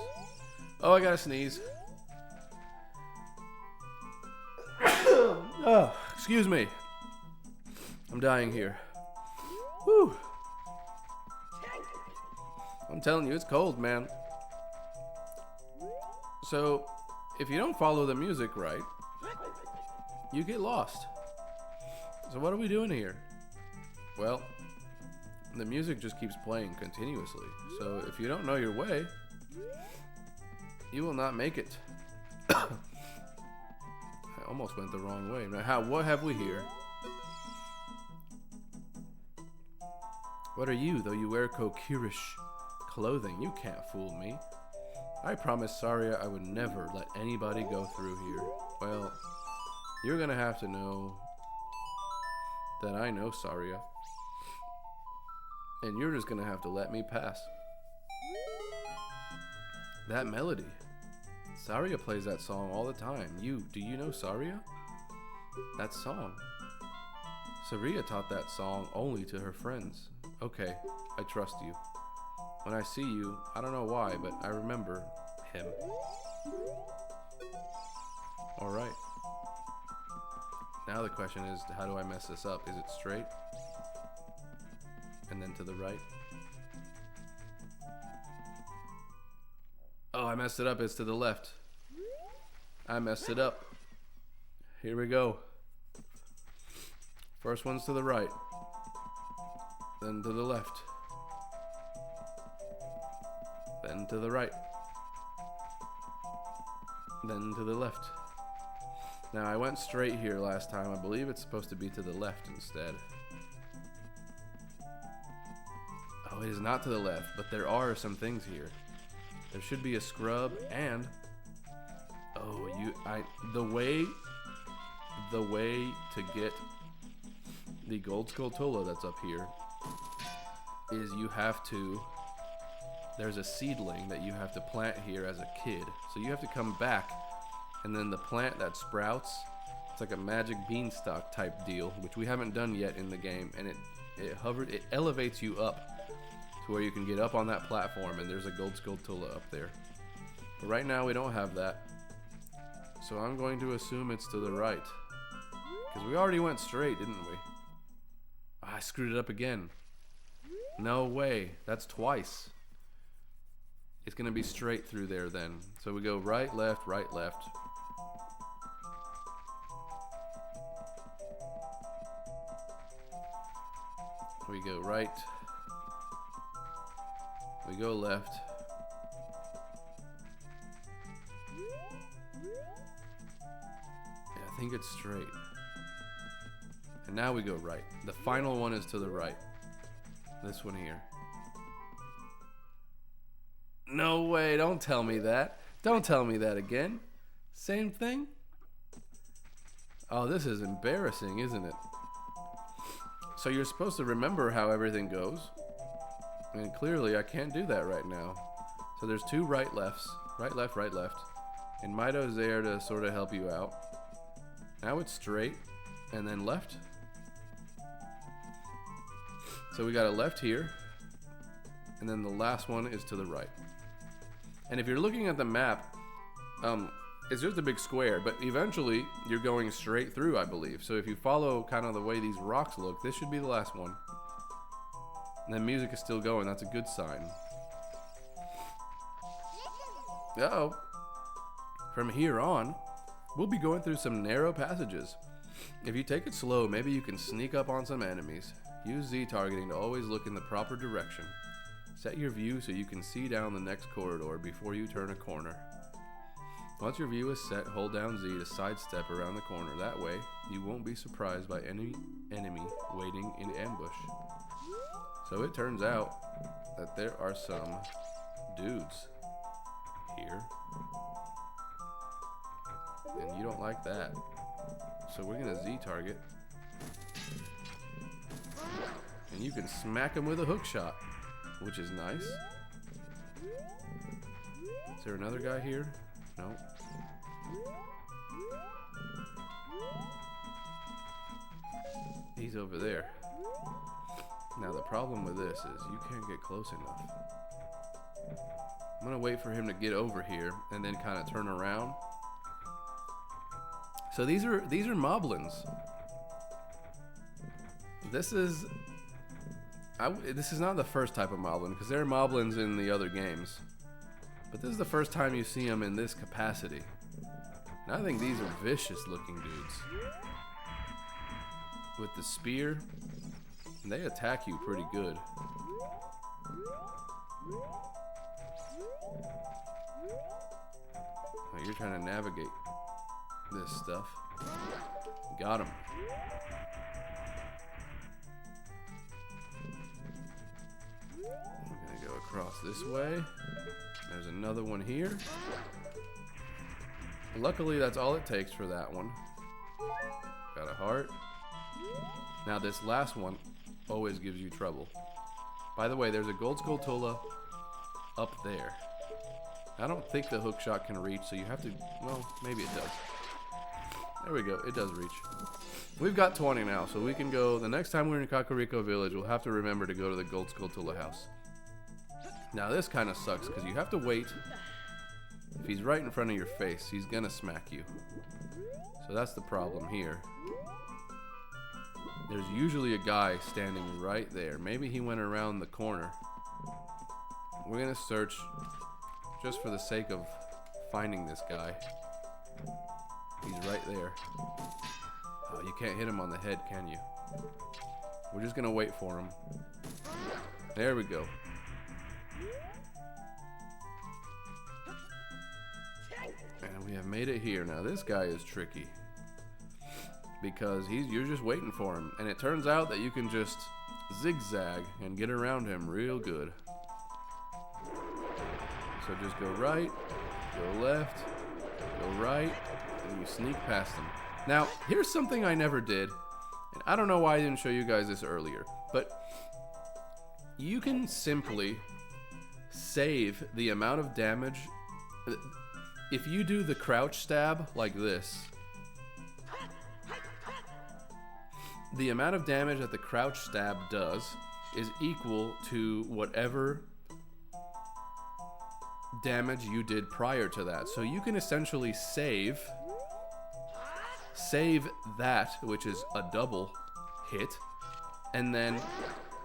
Oh, I gotta sneeze. Oh, excuse me. I'm dying here. Whew. I'm telling you, it's cold, man. So, if you don't follow the music right, you get lost. So what are we doing here? Well, the music just keeps playing continuously. So if you don't know your way, you will not make it. I almost went the wrong way. Now, what have we here? What are you, though you wear Kokirish clothing? You can't fool me. I promised Saria I would never let anybody go through here. Well, you're gonna have to know that I know Saria. And you're just gonna have to let me pass. That melody. Saria plays that song all the time. Do you know Saria? That song. Saria taught that song only to her friends. Okay, I trust you. When I see you, I don't know why, but I remember him. Alright. Now the question is, how do I mess this up? Is it straight? And then to the right? Oh, I messed it up. It's to the left. I messed it up. Here we go. First one's to the right. Then to the left. Then to the right. Then to the left. Now I went straight here last time. I believe it's supposed to be to the left instead. Oh, it is not to the left, but there are some things here. There should be a scrub and the way to get the gold Skulltula that's up here is there's a seedling that you have to plant here as a kid. So you have to come back, and then the plant that sprouts, it's like a magic beanstalk type deal, which we haven't done yet in the game, and it elevates you up to where you can get up on that platform, and there's a gold Skulltula up there. But right now we don't have that. So I'm going to assume it's to the right. Because we already went straight, didn't we? I screwed it up again. No way. That's twice. It's going to be straight through there then. So we go right, left, right, left. We go right. We go left. Yeah, I think it's straight. And now we go right. The final one is to the right. This one here. No way, don't tell me that. Don't tell me that again. Same thing? Oh, this is embarrassing, isn't it? So you're supposed to remember how everything goes. And clearly I can't do that right now. So there's two right lefts. Right, left, right, left. And Mido's there to sort of help you out. Now it's straight. And then left. So we got a left here. And then the last one is to the right. And if you're looking at the map, it's just a big square, but eventually you're going straight through, I believe. So if you follow kind of the way these rocks look, this should be the last one. And then music is still going. That's a good sign. Uh-oh. From here on, we'll be going through some narrow passages. If you take it slow, maybe you can sneak up on some enemies. Use Z targeting to always look in the proper direction. Set your view so you can see down the next corridor before you turn a corner. Once your view is set, hold down Z to sidestep around the corner. That way, you won't be surprised by any enemy waiting in ambush. So it turns out that there are some dudes here. And you don't like that. So we're gonna Z target. And you can smack them with a hook shot, which is nice. Is there another guy here? No. He's over there. Now the problem with this is you can't get close enough. I'm gonna wait for him to get over here and then kind of turn around. So these are moblins. This is not the first type of moblin, because there are moblins in the other games. But this is the first time you see them in this capacity. And I think these are vicious looking dudes. With the spear, and they attack you pretty good. Now you're trying to navigate this stuff. Got him. We're gonna go across this way. There's another one here. Luckily, that's all it takes for that one. Got a heart. Now this last one always gives you trouble. By the way, there's a gold Skulltula up there. I don't think the hook shot can reach, so you have to, well, maybe it does. There we go, it does reach. We've got 20 now, so we can go, the next time we're in Kakariko Village, we'll have to remember to go to the gold Skulltula house. Now this kind of sucks, because you have to wait. If he's right in front of your face, he's gonna smack you. So that's the problem here. There's usually a guy standing right there. Maybe he went around the corner. We're gonna search just for the sake of finding this guy. He's right there. Oh, you can't hit him on the head, can you? We're just gonna wait for him. There we go. And we have made it here. Now this guy is tricky, because you're just waiting for him, and it turns out that you can just zigzag and get around him real good. So just go right, go left, go right, and you sneak past him. Now here's something I never did, and I don't know why I didn't show you guys this earlier, but you can simply save the amount of damage. If you do the crouch stab like this, the amount of damage that the crouch stab does is equal to whatever damage you did prior to that. So you can essentially save that, which is a double hit, and then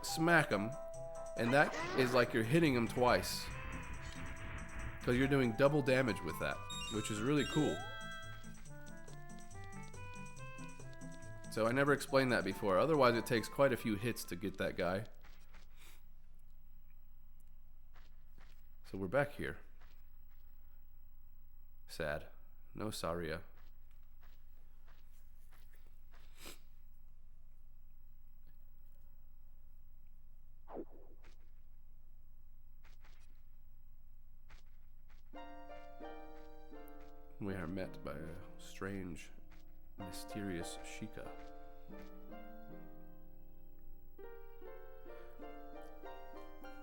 smack them, and that is like you're hitting them twice. So you're doing double damage with that, which is really cool. So I never explained that before. Otherwise, it takes quite a few hits to get that guy. So we're back here. Sad. No Saria. We are met by a strange, mysterious Sheikah.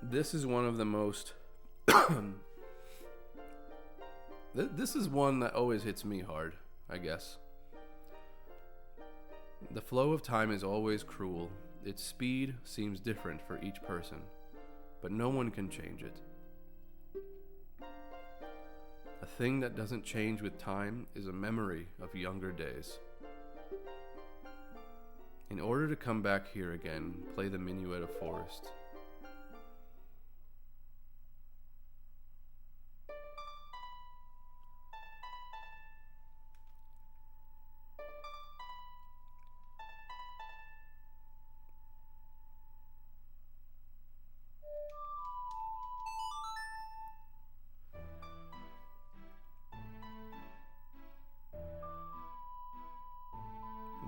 This is one of the most... This is one that always hits me hard, I guess. The flow of time is always cruel. Its speed seems different for each person, but no one can change it. A thing that doesn't change with time is a memory of younger days. In order to come back here again, play the Minuet of Forest.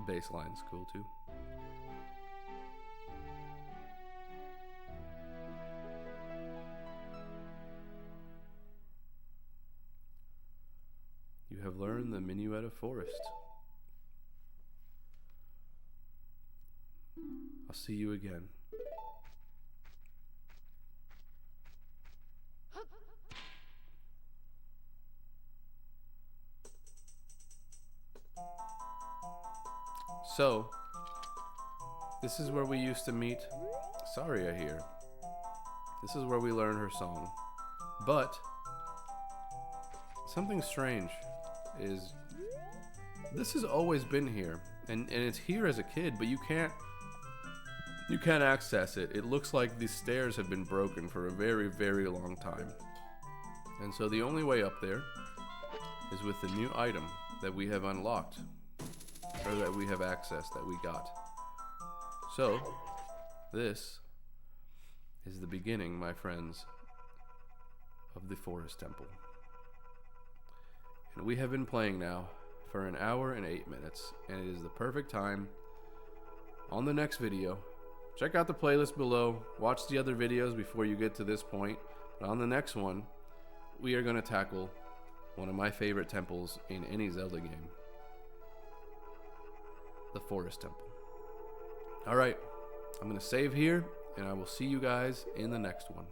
Bassline's cool too. You have learned the Minuet of Forest. I'll see you again. So, this is where we used to meet Saria here. This is where we learn her song. But, something strange is, this has always been here. And it's here as a kid, but you can't access it. It looks like these stairs have been broken for a very, very long time. And so the only way up there is with the new item that we have unlocked. Or that we have accessed, that we got. So, this is the beginning, my friends, of the Forest Temple. And we have been playing now for 1 hour and 8 minutes, and it is the perfect time. On the next video, check out the playlist below, watch the other videos before you get to this point, but on the next one, we are going to tackle one of my favorite temples in any Zelda game. The Forest Temple. Alright, I'm going to save here, and I will see you guys in the next one.